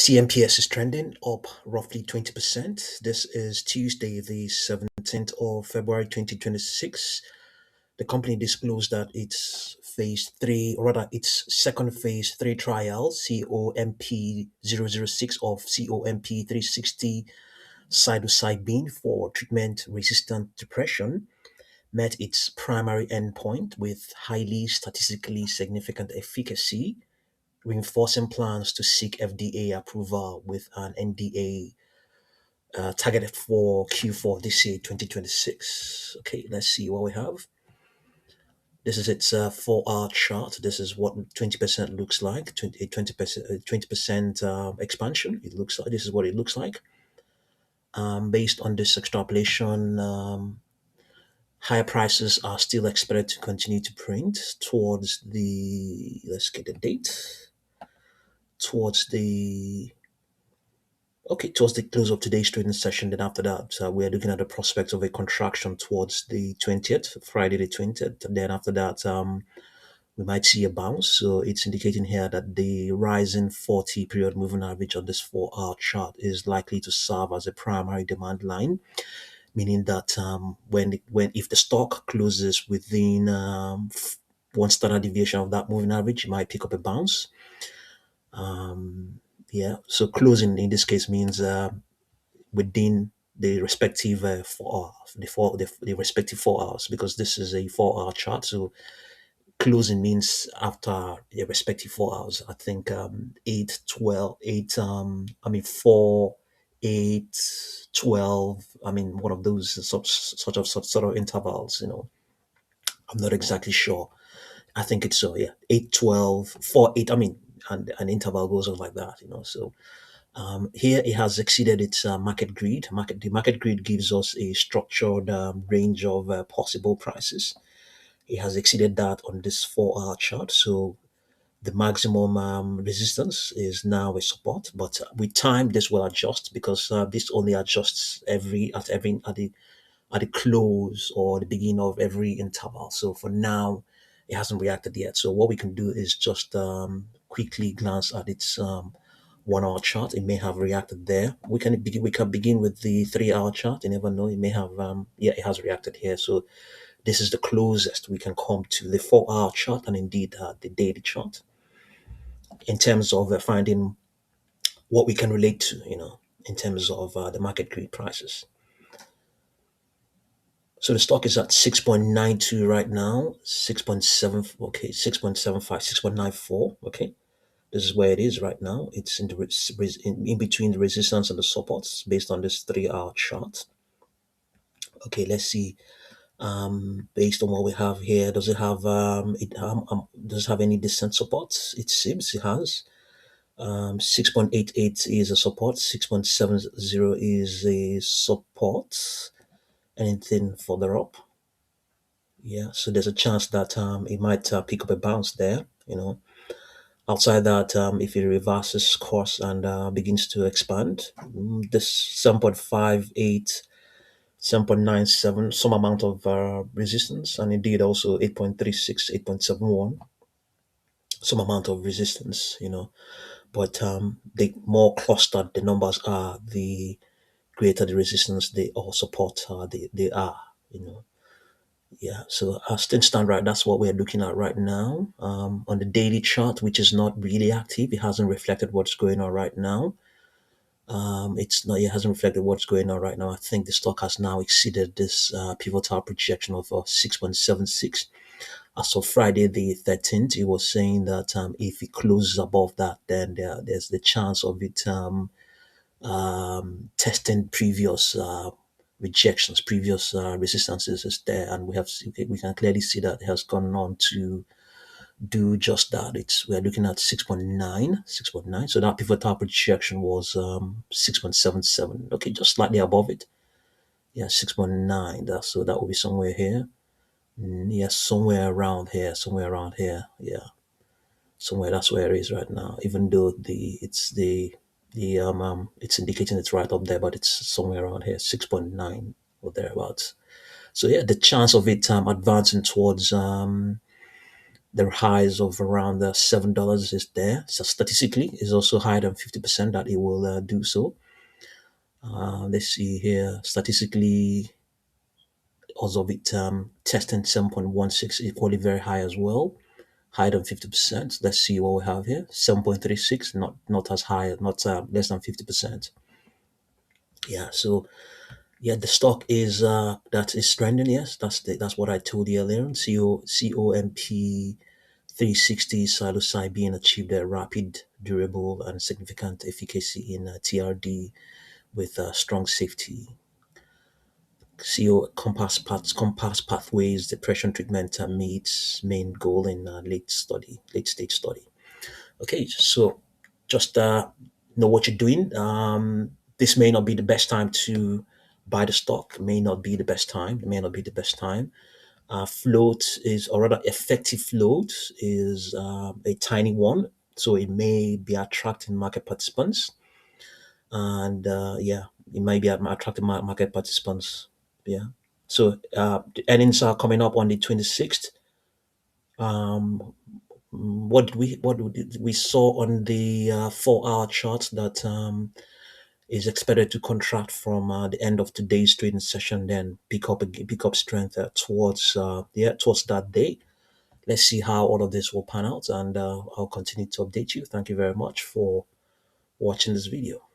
CMPS is trending up roughly 20%. This is Tuesday, the 17th of February 2026. The company disclosed that its phase three, or rather its second phase three trial, COMP006 of COMP360 psilocybin for treatment resistant depression, met its primary endpoint with highly statistically significant efficacy, reinforcing plans to seek FDA approval with an NDA targeted for Q4 of this year, 2026. Okay, let's see what we have. This is its 4-hour chart. This is what 20% looks like. 20% expansion. It looks like this is what it looks like. Based on this extrapolation, higher prices are still expected to continue to print towards the. Let's get the date. Towards the Okay, towards the close of today's trading session, then after that, we're looking at the prospect of a contraction towards the 20th, Friday the 20th. Then after that, we might see a bounce. So it's indicating here that the rising 40 period moving average on this 4-hour chart is likely to serve as a primary demand line, meaning that when if the stock closes within one standard deviation of that moving average, it might pick up a bounce. Yeah, so closing in this case means within the respective 4 hours, the respective 4 hours, because this is a 4-hour chart. So closing means after the respective 4 hours. I think 8, 12, 8, I mean 4, 8, 12. I mean one of those sort of intervals. I'm not exactly sure. I think it's so. Yeah, 8, 12, 4, 8. I mean, and an interval goes on like that. So here it has exceeded its market grid. The market grid gives us a structured range of possible prices. It has exceeded that on this 4-hour chart. So the maximum resistance is now a support, but with time this will adjust because this only adjusts at the close or the beginning of every interval. So for now, it hasn't reacted yet. So what we can do is just quickly glance at its 1-hour chart. It may have reacted there. We can begin with the 3-hour chart. You never know. It may have it has reacted here. So this is the closest we can come to the 4-hour chart and indeed the daily chart in terms of finding what we can relate to. In terms of the market grid prices. So the stock is at 6.92 right now, 6.7, okay, 6.75, 6.94, okay. This is where it is right now. It's in between the resistance and the supports based on this 3-hour chart. Okay, let's see. Based on what we have here, does it have does it have any decent supports? It seems it has. 6.88 is a support, 6.70 is a support. Anything further up? Yeah, so there's a chance that it might pick up a bounce there. Outside that, if it reverses course and begins to expand, this 7.58, 7.97, some amount of resistance, and indeed also 8.36, 8.71, some amount of resistance. But the more clustered the numbers are, the greater the resistance they or support they are. Yeah, so as things stand right, that's what we're looking at right now. On the daily chart, which is not really active, it hasn't reflected what's going on right now. It hasn't reflected what's going on right now. I think the stock has now exceeded this pivotal projection of 6.76. As of Friday the 13th, it was saying that if it closes above that, then there's the chance of it testing previous rejections, previous resistances is there, and we can clearly see that it has gone on to do just that. We're looking at 6.9, 6.9. So that pivotal projection was 6.77. Okay, just slightly above it. Yeah, 6.9. So that will be somewhere here. Yeah, somewhere around here. Somewhere around here. Yeah, somewhere that's where it is right now. Even though it's indicating it's right up there, but it's somewhere around here, 6.9 or thereabouts. So yeah, the chance of it advancing towards The highs of around $7 is there. So statistically, is also higher than 50% that it will do so. Let's see here. Statistically, also with testing 7.16 equally very high as well, higher than 50%. Let's see what we have here. 7.36, not as high, not less than 50%. Yeah, so yeah, the stock is that is trending. Yes, that's what I told you earlier. COMP 360 psilocybin achieved a rapid, durable, and significant efficacy in TRD with strong safety. CO compass pathways depression treatment meets main goal in late stage study. Okay, so just know what you're doing. This may not be the best time to buy the stock. May not be the best time. It may not be the best time. Float is, or rather, effective float is a tiny one, so it may be attracting market participants, and yeah, it might be attracting market participants. Yeah. So the earnings are coming up on the 26th. Um, what we saw on the 4 hour chart that is expected to contract from the end of today's trading session, then pick up strength towards that day. Let's see how all of this will pan out, and I'll continue to update you. Thank you very much for watching this video.